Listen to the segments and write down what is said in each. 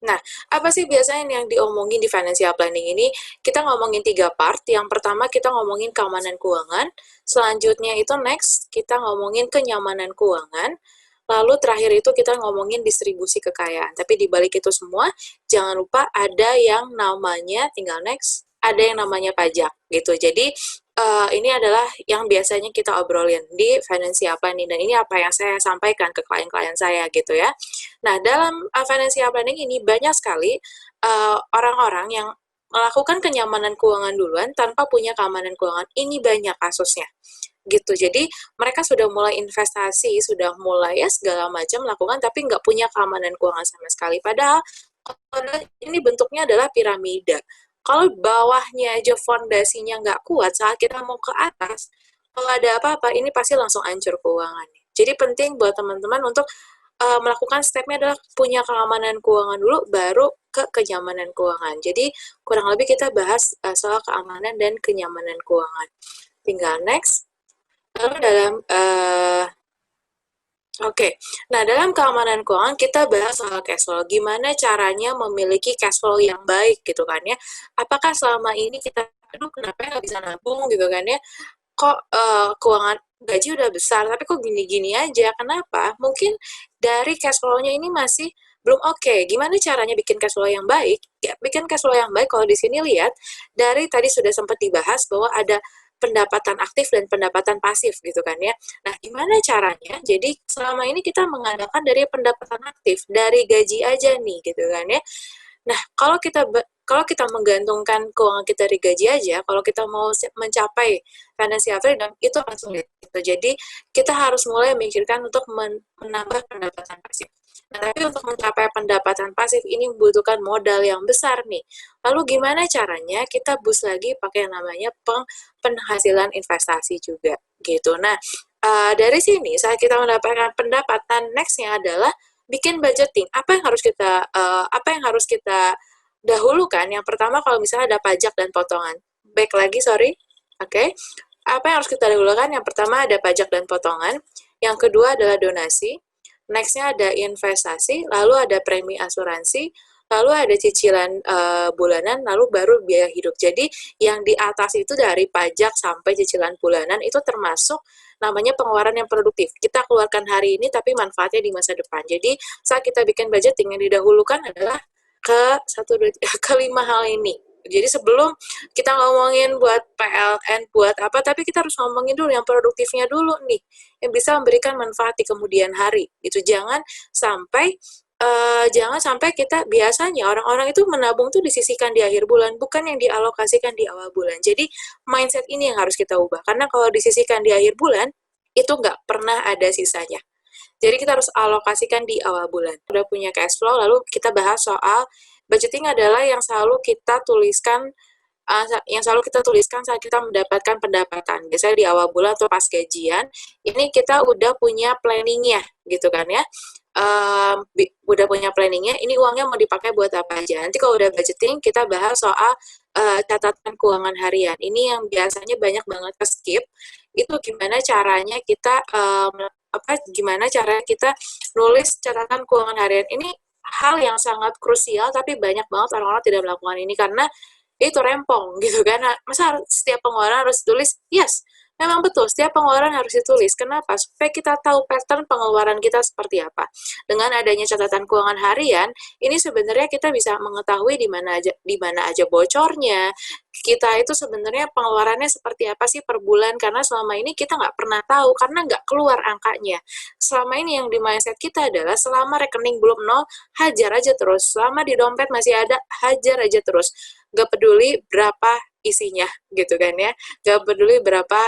Nah, apa sih biasanya yang diomongin di financial planning ini? Kita ngomongin 3 part. Yang pertama kita ngomongin keamanan keuangan, selanjutnya itu next kita ngomongin kenyamanan keuangan, lalu terakhir itu kita ngomongin distribusi kekayaan. Tapi di balik itu semua, jangan lupa ada yang namanya, tinggal next, ada yang namanya pajak gitu. Jadi ini adalah yang biasanya kita obrolin di financial planning dan ini apa yang saya sampaikan ke klien-klien saya gitu ya. Nah, dalam financial planning ini banyak sekali orang-orang yang melakukan kenyamanan keuangan duluan tanpa punya keamanan keuangan. Ini banyak kasusnya gitu. Jadi mereka sudah mulai investasi, sudah mulai ya segala macam lakukan, tapi nggak punya keamanan keuangan sama sekali. Padahal ini bentuknya adalah piramida. Kalau bawahnya aja fondasinya nggak kuat, saat kita mau ke atas, kalau ada apa-apa, ini pasti langsung hancur keuangannya. Jadi penting buat teman-teman untuk melakukan stepnya adalah punya keamanan keuangan dulu, baru ke kenyamanan keuangan. Jadi kurang lebih kita bahas soal keamanan dan kenyamanan keuangan. Tinggal next. Lalu dalam Oke, nah dalam keamanan keuangan kita bahas soal cash flow. Gimana caranya memiliki cash flow yang baik gitu kan ya? Apakah selama ini kita, aduh kenapa nggak bisa nabung gitu kan ya? Kok keuangan gaji udah besar tapi kok gini-gini aja? Kenapa? Mungkin dari cash flow-nya ini masih belum oke. Gimana caranya bikin cash flow yang baik? Ya, bikin cash flow yang baik kalau di sini lihat dari tadi sudah sempat dibahas bahwa ada pendapatan aktif dan pendapatan pasif gitu kan ya. Nah, gimana caranya? Jadi selama ini kita mengandalkan dari pendapatan aktif, dari gaji aja nih gitu kan ya. Nah, kalau kita menggantungkan keuangan kita dari gaji aja, kalau kita mau mencapai financial freedom itu akan sulit. Gitu. Jadi kita harus mulai memikirkan untuk menambah pendapatan pasif. Nah, tapi untuk mencapai pendapatan pasif ini membutuhkan modal yang besar nih. Lalu gimana caranya? Kita boost lagi pakai yang namanya penghasilan investasi juga gitu. Nah, dari sini saat kita mendapatkan pendapatan, nextnya adalah bikin budgeting. Apa yang harus kita dahulukan? Yang pertama kalau misalnya ada pajak dan potongan. Back lagi, sorry. Oke. Okay. Apa yang harus kita dahulukan? Yang pertama ada pajak dan potongan. Yang kedua adalah donasi. Nextnya ada investasi, lalu ada premi asuransi, lalu ada cicilan bulanan, lalu baru biaya hidup. Jadi yang di atas itu dari pajak sampai cicilan bulanan itu termasuk namanya pengeluaran yang produktif. Kita keluarkan hari ini tapi manfaatnya di masa depan. Jadi saat kita bikin budgeting yang didahulukan adalah ke satu ke 5 hal ini. Jadi sebelum kita ngomongin buat PLN, buat apa, tapi kita harus ngomongin dulu yang produktifnya dulu nih, yang bisa memberikan manfaat di kemudian hari. Gitu. Jangan sampai kita biasanya orang-orang itu menabung tuh disisihkan di akhir bulan, bukan yang dialokasikan di awal bulan. Jadi mindset ini yang harus kita ubah. Karena kalau disisihkan di akhir bulan, itu nggak pernah ada sisanya. Jadi kita harus alokasikan di awal bulan. Udah punya cash flow, lalu kita bahas soal budgeting adalah yang selalu kita tuliskan saat kita mendapatkan pendapatan. Biasanya di awal bulan atau pas gajian, ini kita udah punya planningnya, gitu kan ya. Udah punya planningnya, ini uangnya mau dipakai buat apa aja. Nanti kalau udah budgeting, kita bahas soal catatan keuangan harian. Ini yang biasanya banyak banget ke skip. Itu gimana cara kita nulis catatan keuangan harian. Ini hal yang sangat krusial, tapi banyak banget orang-orang tidak melakukan ini karena itu rempong gitu kan. Masa setiap pengeluaran harus ditulis? Yes, memang betul, setiap pengeluaran harus ditulis. Kenapa? Supaya kita tahu pattern pengeluaran kita seperti apa. Dengan adanya catatan keuangan harian, ini sebenarnya kita bisa mengetahui di mana aja bocornya. Kita itu sebenarnya pengeluarannya seperti apa sih per bulan, karena selama ini kita nggak pernah tahu, karena nggak keluar angkanya. Selama ini yang di mindset kita adalah selama rekening belum nol, hajar aja terus. Selama di dompet masih ada, hajar aja terus. Gak peduli berapa isinya gitu kan ya, gak peduli berapa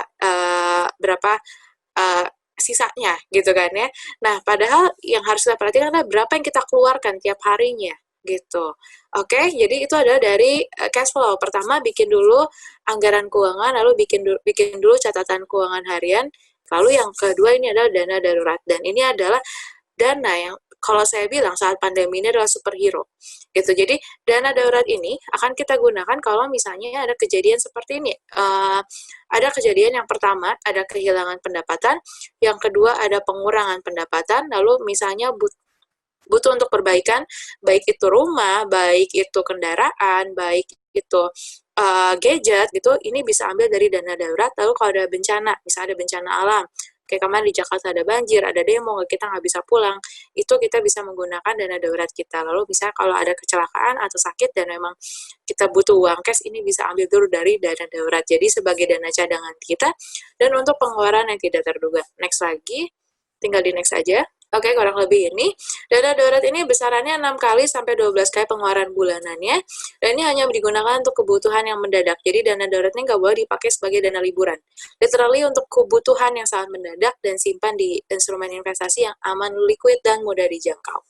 sisanya gitu kan ya. Nah, padahal yang harus kita perhatikan adalah berapa yang kita keluarkan tiap harinya gitu. Oke, jadi itu adalah dari cash flow. Pertama bikin dulu anggaran keuangan, lalu bikin dulu catatan keuangan harian. Lalu yang kedua ini adalah dana darurat, dan ini adalah dana yang kalau saya bilang saat pandemi ini adalah superhero gitu. Jadi dana darurat ini akan kita gunakan kalau misalnya ada kejadian seperti ini. Ada kejadian yang pertama ada kehilangan pendapatan, yang kedua ada pengurangan pendapatan, lalu misalnya butuh untuk perbaikan, baik itu rumah, baik itu kendaraan, baik itu gadget gitu, ini bisa ambil dari dana darurat. Lalu kalau ada bencana, misalnya ada bencana alam, kayak kemarin di Jakarta ada banjir, ada demo, kita nggak bisa pulang, itu kita bisa menggunakan dana darurat kita. Lalu misalnya kalau ada kecelakaan atau sakit dan memang kita butuh uang cash, ini bisa ambil dulu dari dana darurat. Jadi sebagai dana cadangan kita dan untuk pengeluaran yang tidak terduga. Next lagi, tinggal di next aja. Oke, kurang lebih ini. Dana darurat ini besarannya 6 kali sampai 12 kali pengeluaran bulanannya. Dan ini hanya digunakan untuk kebutuhan yang mendadak. Jadi dana darurat ini nggak boleh dipakai sebagai dana liburan. Literally untuk kebutuhan yang sangat mendadak dan simpan di instrumen investasi yang aman, liquid, dan mudah dijangkau.